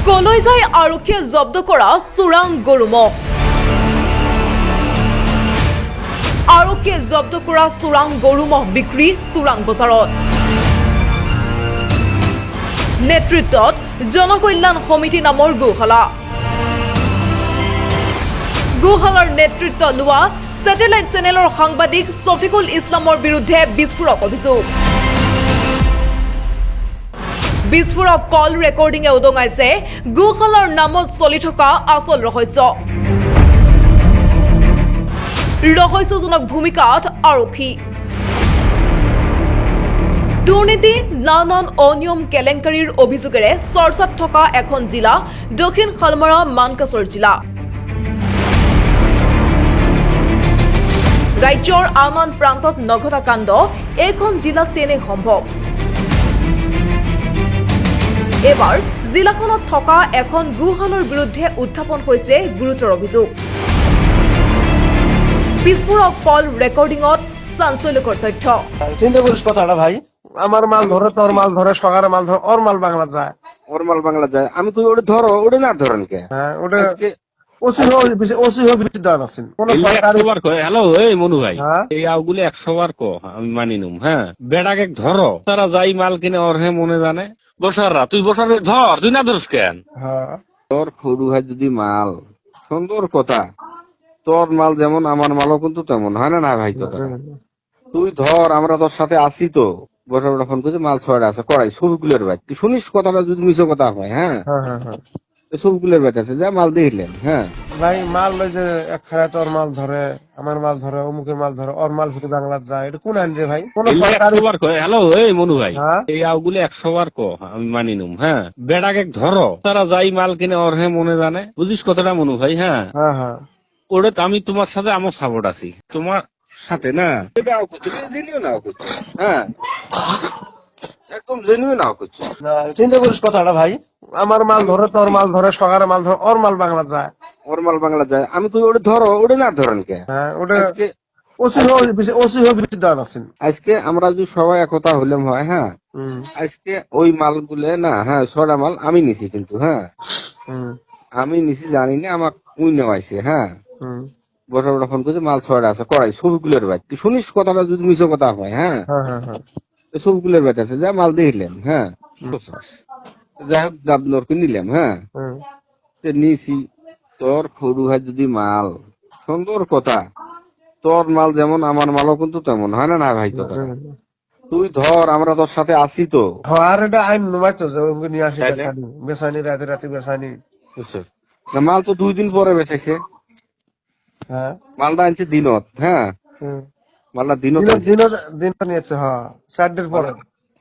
কলৈ যায় আৰক্ষীয়ে জব্দ কৰা চোৰাং গৰু মহ। আৰক্ষীয়ে জব্দ কৰা চোৰাং গৰু মহ বিক্ৰী চোৰাং বজাৰত। নেতৃত্বত জনকল্যাণ সমিতি নামৰ গোশালা। গোশালাৰ নেতৃত্ব লোৱা স্যাটেলাইট চেনেলৰ সাংবাদিক শফিকুল ইছলামৰ বিৰুদ্ধে বিস্ফোৰক অভিযোগ। বিস্ফোৰক কল ৰেকৰ্ডিঙে উদঙাইছে গোশালাৰ নামত চলি থকা আচল ৰহস্য। ৰহস্যজনক ভূমিকাত আৰক্ষী। দুৰ্নীতি নানান অনিয়ম কেলেংকাৰীৰ অভিযোগেৰে চৰ্চাত থকা এখন জিলা দক্ষিণ শালমাৰা মানকাছৰ জিলা। ৰাজ্যৰ আন আন প্ৰান্তত নঘটা কাণ্ড এইখন জিলাত তেনে সম্ভৱ। এবাৰ জিলাখনত থকা এখন গোশালাৰ বিৰুদ্ধে উত্থাপন হৈছে গুৰুতৰ অভিযোগ। বিস্ফোৰক কল রেকর্ডিংত চাঞ্চল্যকর তথ্য। চিন্তা করিস কথাটা ভাই, আমার মাল ধরে তোর মাল ধরে সকালে মাল ধরে ওর মাল বাংলা যায়, ওর মাল বাংলা যায়। আমি তুই ওটা ধরো, ওটা না ধরেন কে? হ্যাঁ ওটা ওসি হোক বেশি দেওয়া আছেন হ্যালো এই মনু ভাই, হ্যাঁ? এই আউগুলি 100 বার কো আমি মানি নুম। হ্যাঁ বেটাকে ধরো, তারা যাই মাল কিনে ওর হে মনে জানে। বসাররা তুই বসারে ধর, তুই না ধরস কেন? হ্যাঁ তোর খরু হয় যদি মাল, সুন্দর কথা, তোর মাল যেমন আমার মালও কিন্তু তেমন হয় না। না ভাই কথা তুই ধর, আমরা তোর সাথে আসি তো। বসার ফোন করছে মাল ছয়টা আছে কড়াই সবগুলোর ভাই, তুই শুনিস কথাটা যদি মিশো কথা হয়। হ্যাঁ হ্যাঁ হ্যাঁ সবগুলোর ভাই আছে, যা মাল দেখলেন। হ্যাঁ ভাই মাল লই যে এক খায় তোর মাল ধরে আমার মাল ধরে অমুকের মাল ধরে ওর মাল শুধু বাংলা যায়, এটা কোন আইন রে ভাই? কোন হ্যালো এই মনু ভাই, হ্যাঁ? এই আউগুলি 100 বার কো আমি মানি নুম। হ্যাঁ বেটাকে ধরো, তারা যাই মাল কিনে ওর হে মনে জানে। বুঝিস কথাটা মনু ভাই? হ্যাঁ হ্যাঁ হ্যাঁ ওটা আমি তোমার সাথে আমার সাপোর্ট আছি, তোমার সাথে না জেনুইন নাও করছো। হ্যাঁ একদম জেনুইন নাও করছো। না, চিন্তা করিস কথাটা ভাই, আমার মাল ধরে তোর মাল ধরে সকালে মাল ধরে ওর মাল বাংলা যায়, ওর মাল বাংলা যায়। আমি তুই ওটা ধরো, ওটা না ধরেন কে? হ্যাঁ ওটা আজকে ওসি হোক বেশি দেওয়া আছেন। আজকে আমরা যদি সবাই একতা হইলাম হয়। হ্যাঁ আজকে ওই মালগুলো না, হ্যাঁ ছড়া মাল আমি নিছি কিন্তু। হ্যাঁ আমি নিছি জানি না, আমার কুই নেওয়াইছে। হ্যাঁ বড় বড় ফোন করছে মাল ছয়টা আছে কড়াই সবগুলোর ভাই, তুই শুনিস কথাটা যদি মিশো কথা হয়। হ্যাঁ হ্যাঁ হ্যাঁ হ্যাঁ সবগুলোর ভাই আছে, যা মাল দেখলেন। হ্যাঁ যাই হোক দাবনরকে নিলাম। হ্যাঁ নিছি, তোর খরু হয় যদি মাল, সুন্দর কথা, তোর মাল যেমন আমার মালও কিন্তু তেমন হয় না। না ভাই কথা তুই ধর, আমরা তোর সাথে আসি তো। হ্যাঁ আর এটা আইন নয় তো যে ওকে নিয়ে আসি তাইলে? বেসানি রাতে রাতে বেসানি। বুঝছিস? না মাল তো 2 দিন পরে বেঁচেছে, হ্যাঁ মালটা আনছে দিনত। হ্যাঁ মালটা দিনত আনছে। দিন নিয়েছে, হ্যাঁ 4 দিন পরে,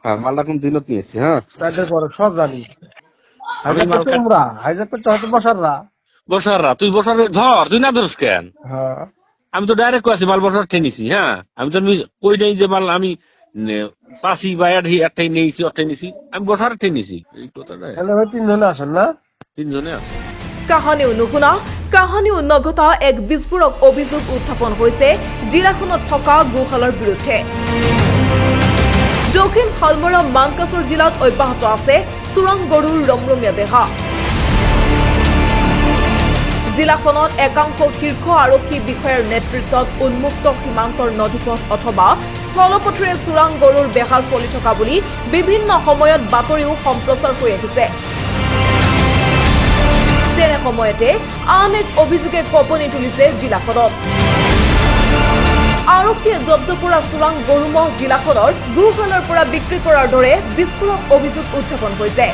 হ্যাঁ মালটা কোন দিনত নিয়েছে। হ্যাঁ 4 দিন পরে সব জানি। আমি হাইজাক মাল তো তোমরা হাইজাক তো হয়তো বসাররা। বসাররা তুই বসারে ধর, তুই না ধরস কেন? হ্যাঁ আমি তো ডাইরেক্ট আছি মাল বসার ঠেনিছি। হ্যাঁ আমি তো কই নাই যে মাল আমি পাশি বা একটাই নিয়েছি একটাই নিয়েছি, আমি বসার ঠেনিছি। এই কথাটা তাহলে ভাই 3 জনে আসেন না? 3 জনে আছে। কাহানিও নুশুনা কাহানিও নঘটা এক বিস্ফোৰক অভিযোগ উত্থাপন হৈছে জিলাখনত থকা গোশালাৰ বিৰুদ্ধে। দক্ষিণ শালমৰা মানকাছৰ জিলাত অব্যাহত আছে চোৰাং গৰুৰ ৰমৰমীয়া বেহা। জিলাখনত একাংশ শীৰ্ষ আৰক্ষী বিষয়াৰ নেতৃত্বত উন্মুক্ত সীমান্তৰ নদীপথ অথবা স্থলপথেৰে চোৰাং গৰুৰ বেহা চলি থকা বুলি বিভিন্ন সময়ত বাতৰিও সম্প্ৰচাৰ হৈ আহিছে। তেনে সময়তে আন এক অভিযোগে কঁপনি তুলিছে জিলাখনত। আৰক্ষীয়ে জব্দ কৰা চোৰাং গৰুমহ জিলাখনৰ গোশালাৰ পৰা বিক্ৰী কৰাৰ দৰে বিস্ফোৰক অভিযোগ উত্থাপন হৈছে।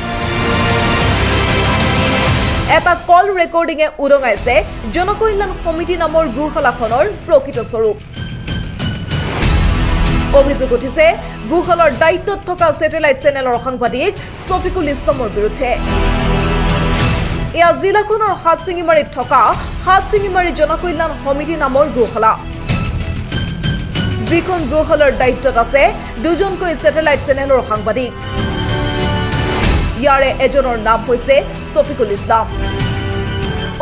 এটা কল ৰেকৰ্ডিঙে উদঙাইছে জনকল্যাণ সমিতি নামৰ গোশালাখনৰ প্ৰকৃত স্বৰূপ। অভিযোগ উঠিছে গোশালাৰ দায়িত্বত থকা স্যাটেলাইট চেনেলৰ সাংবাদিক শফিকুল ইছলামৰ বিৰুদ্ধে। এয়া জিলাখনৰ হাতচিঙিমাৰীত থকা হাতচিঙিমাৰী জনকল্যাণ সমিতি নামৰ গোশালা, যিখন গোশালাৰ দায়িত্বত আছে 2জনকৈ স্যাটেলাইট চেনেলৰ সাংবাদিক। ইয়াৰে এজনৰ নাম হৈছে শফিকুল ইছলাম।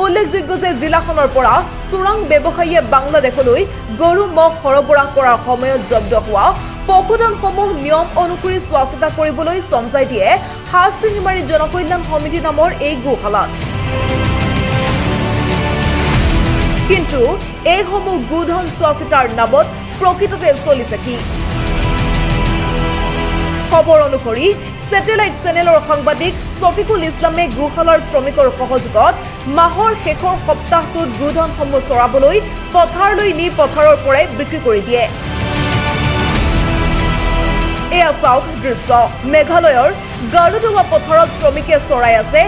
উল্লেখযোগ্য যে জিলাখনৰ পৰা চোৰাং ব্যৱসায়ীয়ে বাংলাদেশলৈ গৰু মহ সৰবৰাহ কৰাৰ সময়ত জব্দ হোৱা পশুধনসমূহ নিয়ম অনুসৰি চোৱা চিতা কৰিবলৈ চমজাই দিয়ে হালচিঙিমাৰী জনকল্যাণ সমিতি নামৰ এই গোশালাত। কিন্তু এইসমূহ গোধন চোৱা চিতাৰ নামত প্ৰকৃততে চলিছে কি? খবৰ অনুসৰি ছেটেলাইট চেনেলৰ সাংবাদিক ছফিকুল ইছলামে গোশালাৰ শ্ৰমিকৰ সহযোগত মাহৰ শেষৰ সপ্তাহটোত গোধনসমূহ চৰাবলৈ পথাৰলৈ নি পথাৰৰ পৰাই বিক্ৰী কৰি দিয়ে। এয়া চাওক দৃশ্য, মেঘালয়ৰ গাৰুডুবা পথাৰত শ্ৰমিকে চৰাই আছে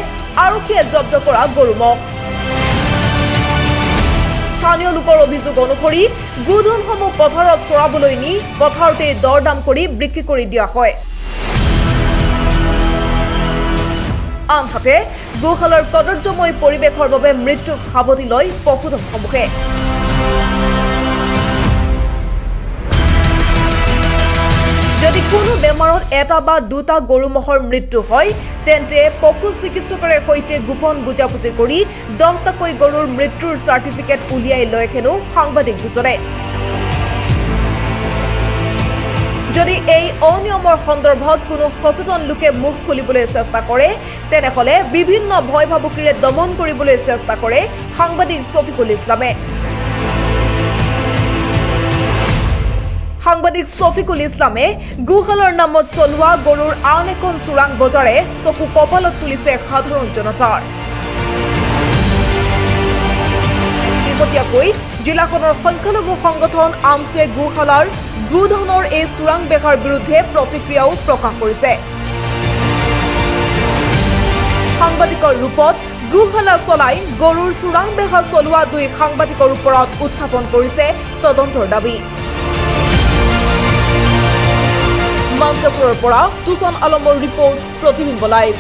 আৰক্ষীয়ে জব্দ কৰা গৰুমহ। স্থানীয় লোকৰ অভিযোগ অনুসৰি গোধনসমূহ পথাৰত চৰাবলৈ নি পথাৰতে দৰ দাম কৰি বিক্ৰী কৰি দিয়া হয়। আনহাতে গোশালাৰ কদৰ্যময় পৰিৱেশৰ বাবে মৃত্যুক সাৱটি লয় পশুধনসমূহে। যদি কোনো বেমাৰত এটা বা দুটা গৰু মহৰ মৃত্যু হয় তেন্তে পশু চিকিৎসকৰ সৈতে গোপন বুজাবুজি কৰি 10টাকৈ গৰুৰ মৃত্যুৰ চাৰ্টিফিকেট উলিয়াই লয় হেনো সাংবাদিক দুজনে। যদি এই অনিয়মৰ সন্দৰ্ভত কোনো সচেতন লোকে মুখ খুলিবলৈ চেষ্টা কৰে তেনেহলে বিভিন্ন ভয় ভাবুকিৰে দমন কৰিবলৈ চেষ্টা কৰে সাংবাদিক ছফিকুল ইছলামে। সাংবাদিক ছফিকুল ইছলামে গোশালাৰ নামত চলোৱা গৰুৰ আন এখন চোৰাং বজাৰে চকু কপালত তুলিছে সাধাৰণ জনতাৰ। শেহতীয়াকৈ জিলাখনৰ সংখ্যালঘু সংগঠন আমছুৱে গোশালাৰ গোধনৰ এই চোৰাং বেকাৰ বিৰুদ্ধে প্ৰতিক্ৰিয়াও প্ৰকাশ কৰিছে। সাংবাদিকৰ ৰূপত গোশালা চলাই গৰুৰ চোৰাং বেহা চলোৱা 2 সাংবাদিকৰ ওপৰত উত্থাপন কৰিছে তদন্তৰ দাবী। মানকাছৰৰ পৰা তুষান আলমৰ ৰিপৰ্ট, প্ৰতিবিম্ব লাইভ।